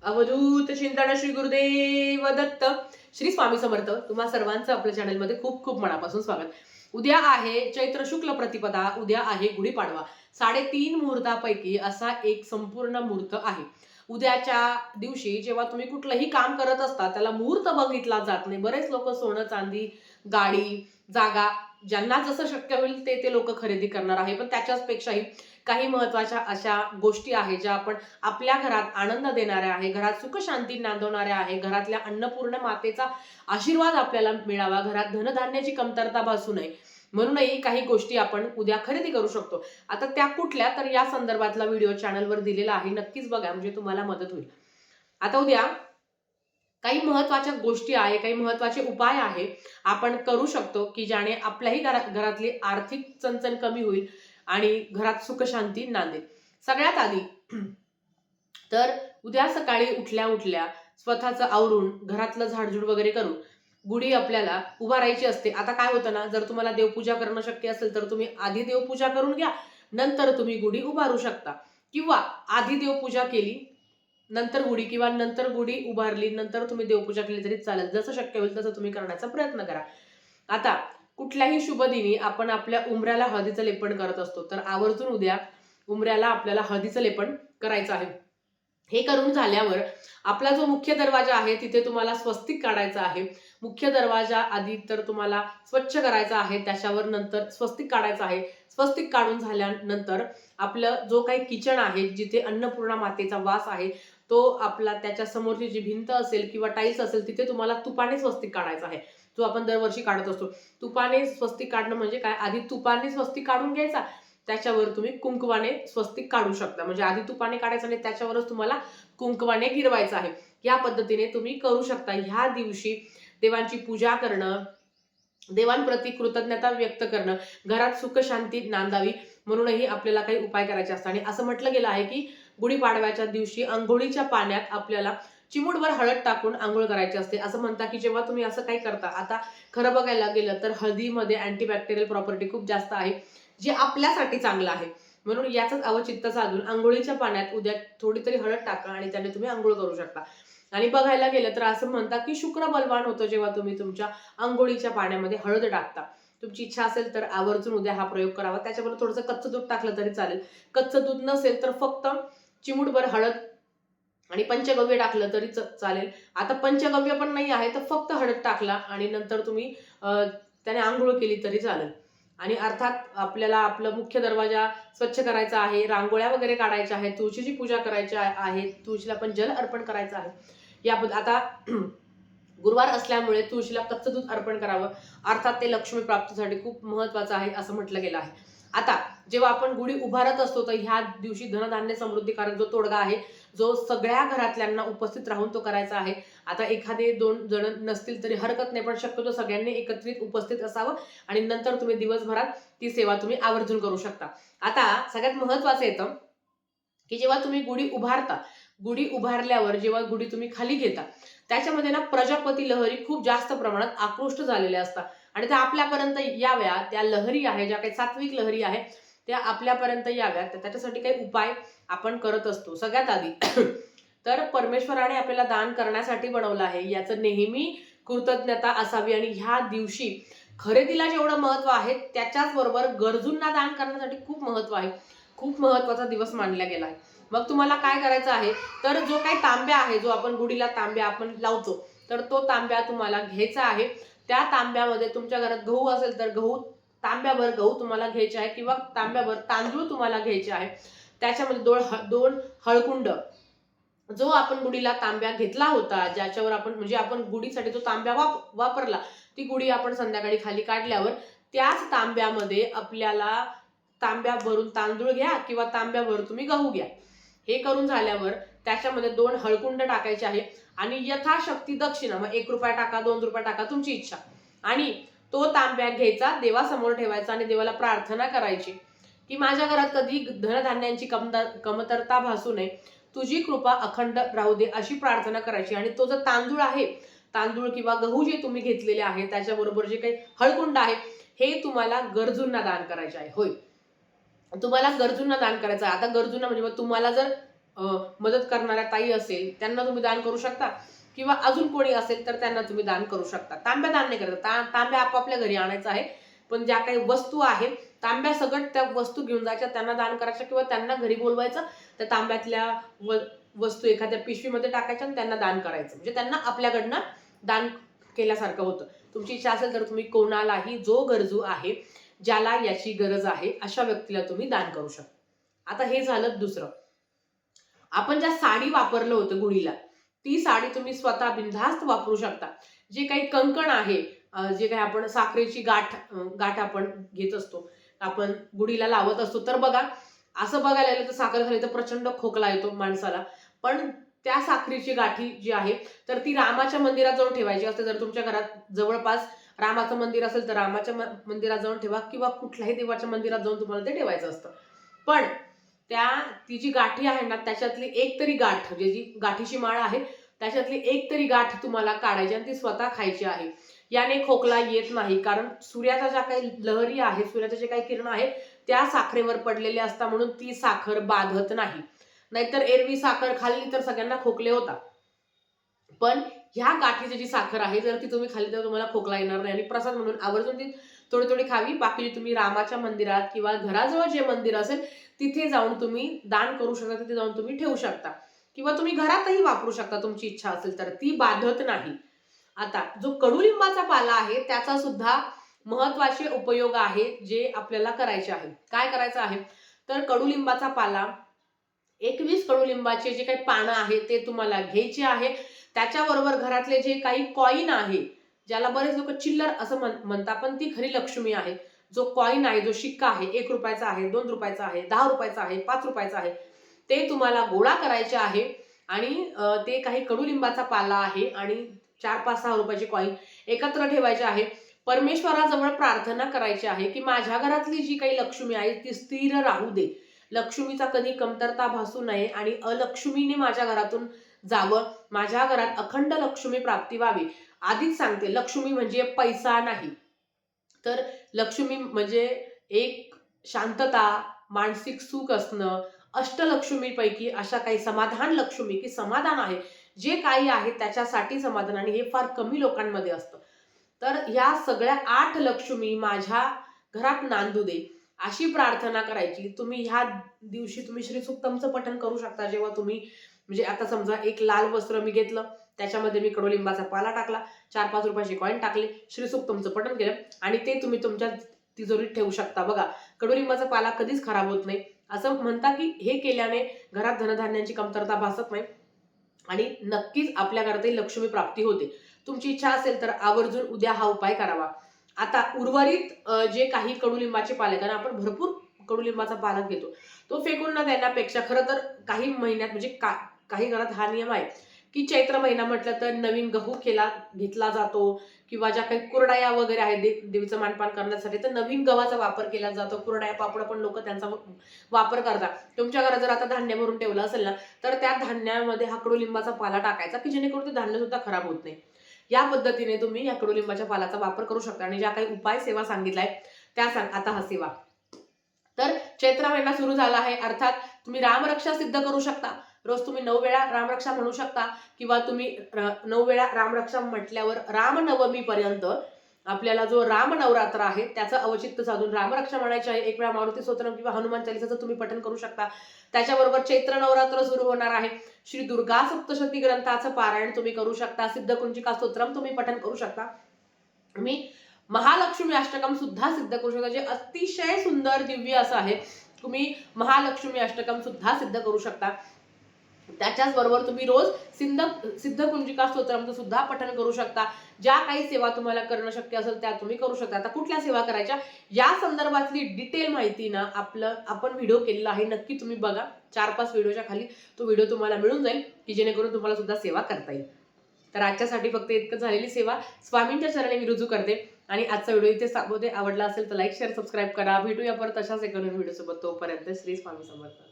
अवधूत चिंतन श्री गुरुदेव दत्त. श्री स्वामी समर्थ. तुम्हा सर्वांचं आपल्या चॅनलमध्ये खूप खूप मनापासून स्वागत. उद्या आहे चैत्र शुक्ल प्रतिपदा, उद्या आहे गुढीपाडवा. 3:30 मुहूर्तापैकी असा एक संपूर्ण मुहूर्त आहे. उद्याच्या दिवशी जेव्हा तुम्ही कुठलंही काम करत असता त्याला मुहूर्त बघितला जात नाही. बरेच लोक सोनं चांदी, गाडी, जागा ज्यांना जसं शक्य होईल ते लोक खरेदी करणार आहे. पण त्याच्याच पेक्षाही काही महत्वाच्या अशा गोष्टी आहेत ज्या आपण आपल्या घरात आनंद देणाऱ्या आहे, घरात सुख शांती नांदवणाऱ्या आहे, घरातल्या अन्नपूर्ण मातेचा आशीर्वाद आपल्याला मिळावा, घरात धनधान्याची कमतरता भासू नये म्हणूनही काही गोष्टी आपण उद्या खरेदी करू शकतो. आता त्या कुठल्या, तर या संदर्भातला व्हिडिओ चॅनलवर दिलेला आहे, नक्कीच बघा, म्हणजे तुम्हाला मदत होईल. आता उद्या काही महत्वाच्या गोष्टी आहे, काही महत्वाचे उपाय आहे आपण करू शकतो की ज्याने आपल्याही घरातली आर्थिक चणचण कमी होईल आणि घरात सुख शांती नांदेल. सगळ्यात आधी तर उद्या सकाळी उठल्या उठल्या स्वतःचं आवरून घरातलं झाडझूड वगैरे करून गुढी आपल्याला उभारायची असते. आता काय होतं ना, जर तुम्हाला देवपूजा करणं शक्य असेल तर तुम्ही आधी देवपूजा करून घ्या, नंतर तुम्ही गुढी उभारू शकता, किंवा आधी देवपूजा केली नंतर गुढी, किंवा नंतर गुढी उभारली नंतर तुम्ही देवपूजा केली तरी चालेल. जसं शक्य होईल तसं तुम्ही करण्याचा प्रयत्न करा. आता कुठल्याही शुभ दिनी आपण आपल्या उंबऱ्याला हळदीचं लेपन करत असतो, तर आवर्जून उद्या उंबऱ्याला आपल्याला हळदीचं लेपन करायचं आहे. हे करून झाल्यावर आपला जो मुख्य दरवाजा आहे तिथे तुम्हाला स्वस्तिक काढायचा आहे. मुख्य दरवाजा आधी तर तुम्हाला स्वच्छ करायचा आहे, त्याच्यावर नंतर स्वस्तिक काढायचं आहे. स्वस्तिक काढून झाल्यानंतर आपलं जो काही किचन आहे, जिथे अन्नपूर्णा मातेचा वास आहे, तो आपला त्याच्या समोरची जी भिंत असेल किंवा टाईल्स असेल तिथे तुम्हाला तुपाने स्वस्तिक काढायचा आहे, जो आपण दरवर्षी काढत असतो. तुपाने स्वस्तिक काढणं म्हणजे काय, आधी तुपाने स्वस्तिक काढून घ्यायचा, त्याच्यावर तुम्ही कुंकवाने स्वस्तिक काढू शकता. म्हणजे आधी तुपाने काढायचं आणि त्याच्यावरच तुम्हाला कुंकवाने गिरवायचं आहे. या पद्धतीने तुम्ही करू शकता. ह्या दिवशी देवांची पूजा करणं, देवांप्रती कृतज्ञता व्यक्त करणं, घरात सुख शांती नांदावी म्हणूनही आपल्याला काही उपाय करायचे असतात. आणि असं म्हटलं गेलं आहे की गुढीपाडव्याच्या दिवशी अंघोळीच्या पाण्यात आपल्याला चिमूटभर हळद टाकून आंघोळ करायची असते. असं म्हणतात की जेव्हा तुम्ही असं काही करता, आता खरं बघायला गेलं तर हळदीमध्ये अँटीबॅक्टेरियल प्रॉपर्टी खूप जास्त आहे, जे आपल्यासाठी चांगलं आहे. म्हणून याचाच अवचित्त साधून अंघोळीच्या पाण्यात उद्या थोडी तरी हळद टाका आणि त्याने तुम्ही आंघोळ करू शकता. आणि बघायला गेलं तर असं म्हणतात की शुक्र बलवान होतं जेव्हा तुम्ही तुमच्या अंघोळीच्या पाण्यामध्ये हळद टाकता. तुमची इच्छा असेल तर आवर्जून उद्या हा प्रयोग करावा. त्याच्याबरोबर थोडंसं कच्चं दूध टाकलं तरी चालेल. कच्चं दूध नसेल तर फक्त चिमूटभर हळद आणि पंचगव्य टाकलं तरी चालेल. आता पंचगव्य पण नाही आहे तर फक्त हळद टाकला आणि नंतर तुम्ही त्याने आंघोळ केली तरी चालेल. आणि अर्थात आपल्याला आपलं मुख्य दरवाजा स्वच्छ करायचा आहे, रांगोळ्या वगैरे काढायच्या आहेत, तुळशीची पूजा करायची आहे, तुळशीला पण जल अर्पण करायचं आहे. आता गुरुवार असल्यामुळे तुळशीला कच्चं दूध अर्पण करावं. अर्थात ते लक्ष्मी प्राप्तीसाठी खूप महत्वाचं आहे असं म्हटलं गेलं आहे. आता जेव्हा आपण गुढी उभारत असतो तर ह्या दिवशी धनधान्य समृद्धीकारक जो तोडगा आहे, जो सगळ्या घरातल्यांना उपस्थित राहून तो करायचा आहे. आता एखादे 2 जण नसतील तरी हरकत नाही, पण शक्यतो सगळ्यांनी एकत्रित उपस्थित असावं आणि नंतर तुम्ही दिवसभरात ती सेवा तुम्ही आवर्जून करू शकता. आता सगळ्यात महत्वाचं येतं की जेव्हा तुम्ही गुढी उभारता, गुढी उभारल्यावर जेव्हा गुढी तुम्ही खाली घेता, त्याच्यामध्ये ना प्रजापती लहरी खूप जास्त प्रमाणात आकृष्ट झालेल्या असतात आणि त्या आपल्यापर्यंत याव्या, त्या लहरी आहे ज्या काही सात्विक लहरी आहे त्या आपल्यापर्यंत याव्यात, त्याच्यासाठी काही उपाय आपण करत असतो. सगळ्यात आधी तर परमेश्वराने आपल्याला दान करण्यासाठी बनवलं आहे, याचं नेहमी कृतज्ञता असावी. आणि ह्या दिवशी खरेदीला जेवढं महत्व आहे त्याच्याच बरोबर गरजूंना दान करण्यासाठी खूप महत्व आहे. खूप महत्वाचा दिवस मानला गेला आहे. मग तुम्हाला काय करायचं आहे, तर जो काही तांब्या आहे, जो आपण गुढीला तांब्या आपण लावतो, तर तो तांब्या तुम्हाला घ्यायचा आहे. त्या तांब्यामध्ये तुमच्या घरात गहू असेल तर तांब्याभर गहू तुम्हाला घ्यायचे आहे, किंवा तांब्याभर तांदूळ तुम्हाला घ्यायचे आहे. त्याच्यामध्ये दोन हळकुंड, जो आपण गुढीला तांब्या घेतला होता, ज्याच्यावर आपण म्हणजे आपण गुढीसाठी जो तांब्या वापरला, ती गुढी आपण संध्याकाळी खाली काढल्यावर त्याच तांब्यामध्ये आपल्याला तांब्या भरून तांदूळ घ्या किंवा तांब्याभर तुम्ही गहू घ्या. हे करून झाल्यावर त्याच्यामध्ये 2 हळकुंड टाकायचे आहे आणि यथाशक्ती दक्षिणा, मग 1 रुपया टाका, 2 रुपये टाका, तुमची इच्छा, आणि तो तांब्या घ्यायचा, देवासमोर ठेवायचा आणि देवाला प्रार्थना करायची की माझ्या घरात कधी धनधान्यांची कमतरता भासू नये, तुझी कृपा अखंड राहू दे, अशी प्रार्थना करायची. आणि तो जो तांदूळ आहे, तांदूळ किंवा गहू जे तुम्ही घेतलेले आहे त्याच्याबरोबर जे काही हळकुंड आहे, हे तुम्हाला गरजूंना दान करायचे आहे. होय, तुम्हाला गरजूंना दान करायचं आहे. आता गरजूंना म्हणजे तुम्हाला जर मदत करणाऱ्या ताई असेल त्यांना तुम्ही दान करू शकता, किंवा अजून कोणी असेल तर त्यांना तुम्ही दान करू शकता. तांब्या दान नाही करायचं, तांब्या आपापल्या घरी आणायचा आहे, पण ज्या काही वस्तू आहेत तांब्या सगट त्या वस्तू घेऊन जायच्या, त्यांना दान करायच्या, किंवा त्यांना घरी बोलवायचं, त्या तांब्यातल्या वस्तू एखाद्या पिशवीमध्ये टाकायच्या आणि त्यांना दान करायचं, म्हणजे त्यांना आपल्याकडनं दान केल्यासारखं होतं. तुमची इच्छा असेल तर तुम्ही कोणालाही, जो गरजू आहे, ज्याला याची गरज आहे, अशा व्यक्तीला तुम्ही दान करू शकता. आता हे झालं दुसरं. आपण ज्या साडी वापरलं होतं गुढीला, ती साडी तुम्ही स्वतः बिनधास्त वापरू शकता. जे काही कंकण आहे, जे काही आपण साखरेची गाठ आपण घेत असतो, आपण गुढीला लावत असतो, तर बघा असं बघायला गेलं तर साखर खाली तर प्रचंड खोकला येतो माणसाला, पण त्या साखरेची गाठी जी आहे तर ती रामाच्या मंदिरात जाऊन ठेवायची असते. जर तुमच्या घरात जवळपास रामाचं मंदिर असेल तर रामाच्या मंदिरात जाऊन ठेवा, किंवा कुठल्याही देवाच्या मंदिरात जाऊन तुम्हाला ते ठेवायचं असतं. पण ती जी गाठी आहे ना, त्याच्यातली एक तरी गाठ, म्हणजे जी गाठीची माळ आहे त्याच्यातली एक तरी गाठ तुम्हाला काढायची आणि ती स्वतः खायची आहे. याने खोकला येत नाही, कारण सूर्याच्या ज्या काही लहरी आहे, सूर्याचे जे काही किरण आहे त्या साखरेवर पडलेले असतात, म्हणून ती साखर बाधत नाही. नाहीतर एरवी साखर खाल्ली तर सगळ्यांना खोकले होता, पण ह्या गाठीची जी साखर आहे जर ती तुम्ही खाल्ली तर तुम्हाला खोकला येणार नाही. आणि प्रसाद म्हणून आवर्जून ती थोडी थोडी खावी. बाकी तुम्ही रामाच्या मंदिरात किंवा घराजवळ जे मंदिर असेल तिथे जाऊन तुम्ही दान करू शकता, तिथे जाऊन तुम्ही ठेवू शकता, किंवा तुम्ही घरातही वापरू शकता तुमची इच्छा असेल तर, ती बाधत नाही. आता जो कडुलिंबाचा पाला आहे त्याचा सुद्धा महत्वाचे उपयोग आहे जे आपल्याला करायचे आहे. काय करायचं आहे तर कडुलिंबाचा पाला, 21 कडुलिंबाचे जे काही पानं आहे ते तुम्हाला घ्यायचे आहे. त्याच्याबरोबर घरातले जे काही कॉईन आहे, ज्याला बरेच लोक चिल्लर असं म्हणतात, पण ती खरी लक्ष्मी आहे. जो कॉईन आहे, जो शिक्का आहे, 1 रुपयाचा आहे, 2 रुपयाचा आहे, 10 रुपयाचा आहे, 5 रुपयाचा आहे, ते तुम्हाला गोळा करायचे आहे. आणि ते काही कडुलिंबाचा पाला आहे आणि 4, 5, 6 रुपयाचे कॉईन एकत्र ठेवायचे आहे. परमेश्वराजवळ प्रार्थना करायची आहे की माझ्या घरातली जी काही लक्ष्मी आहे ती स्थिर राहू दे, लक्ष्मीचा कधी कमतरता भासू नये आणि अलक्ष्मीने माझ्या घरातून जावं, माझ्या घरात अखंड लक्ष्मी प्राप्ती व्हावी. आधीच सांगते, लक्ष्मी म्हणजे पैसा नाही, तर लक्ष्मी म्हणजे एक शांतता, मानसिक सुख असणं, अष्टलक्ष्मीपैकी अशा काही समाधान लक्ष्मी, की समाधान आहे, जे काही आहे त्याच्यासाठी समाधान, आणि हे फार कमी लोकांमध्ये असतं. तर ह्या सगळ्या 8 लक्ष्मी माझ्या घरात नांदू दे, अशी प्रार्थना करायची. तुम्ही ह्या दिवशी तुम्ही श्री सूक्तमचं पठण करू शकता. जेव्हा तुम्ही, म्हणजे आता समजा एक लाल वस्त्र मी घेतलं, त्याच्यामध्ये मी कडुलिंबाचा पाला टाकला, 4-5 रुपयाचे कॉईन टाकले, श्री सूक्तमचं पठण केलं, आणि ते तुम्ही तुमच्या तिजोरीत ठेवू शकता. बघा, कडुलिंबाचा पाला कधीच खराब होत नाही. असं म्हणता की हे केल्याने घरात धनधान्यांची कमतरता भासत नाही आणि नक्कीच आपल्या घरातही लक्ष्मी प्राप्ती होते. तुमची इच्छा असेल तर आवर्जून उद्या हा उपाय करावा. आता उर्वरित जे काही कडुलिंबाचे पाले, कारण आपण भरपूर कडुलिंबाचा पाला घेतो, तो फेकून न देण्यापेक्षा, खरं तर काही महिन्यात, म्हणजे काही घरात हा नियम आहे की चैत्र महिना म्हटलं तर नवीन गहू घेतला जातो, किंवा ज्या काही कुरडया वगैरे आहेत देवीचं मानपान करण्यासाठी, तर नवीन गव्हाचा वापर केला जातो. कुरडया, पापड पण लोक त्यांचा वापर करतात. तुमच्या घरात जर आता धान्य भरून ठेवलं असेल ना, तर त्या धान्यामध्ये हा कडुलिंबाचा पाला टाकायचा, की जेणेकरून ते धान्य सुद्धा खराब होत नाही. या पद्धतीने तुम्ही या कडुलिंबाच्या पालाचा वापर करू शकता. आणि ज्या काही उपाय सेवा सांगितलाय त्या आता हा सेवा. तर चैत्र महिना सुरू झाला आहे, अर्थात तुम्ही रामरक्षा सिद्ध करू शकता. रोज तुम्ही 9 वेळा रामरक्षा म्हणू शकता, किंवा तुम्ही 9 वेळा रामरक्षा म्हटल्यावर रामनवमी पर्यंत आपल्याला जो राम नवरात्र आहे त्याचं अवचित्त साधून रामरक्षा म्हणायची आहे. 1 वेळा मारुती स्तोत्रम किंवा हनुमान चालीसाचं तुम्ही पठण करू शकता. त्याच्याबरोबर चैत्र नवरात्र सुरू होणार आहे, श्री दुर्गा सप्तशती ग्रंथाचं पारायण तुम्ही करू शकता. सिद्धकुंजिका स्तोत्रम तुम्ही पठण करू शकता. तुम्ही महालक्ष्मी अष्टकम सुद्धा सिद्ध करू शकता, जे अतिशय सुंदर दिव्य असं आहे. तुम्ही महालक्ष्मी अष्टकम सुद्धा सिद्ध करू शकता. त्याच्याच बरोबर तुम्ही रोज सिद्धकुंजिका स्तोत्रमचं सुद्धा पठण करू शकता. ज्या काही सेवा तुम्हाला करणं शक्य असेल त्या तुम्ही करू शकता. आता कुठल्या सेवा करायच्या या संदर्भातली डिटेल माहिती ना आपण व्हिडिओ केलेला आहे, नक्की तुम्ही बघा. 4-5 व्हिडिओच्या खाली तो व्हिडिओ तुम्हाला मिळून जाईल, की जेणेकरून तुम्हाला सुद्धा सेवा करता येईल. तर आजच्यासाठी फक्त इतकं झालेली सेवा स्वामींच्या चरणी मी रुजू करते आणि आजचा व्हिडिओ इथे थांबवते. आवडला असेल तर लाईक, शेअर, सबस्क्राईब करा. भेटूया परत अशाच एका नवीन व्हिडिओ सोबत. तोपर्यंत श्री स्वामी समर्थ.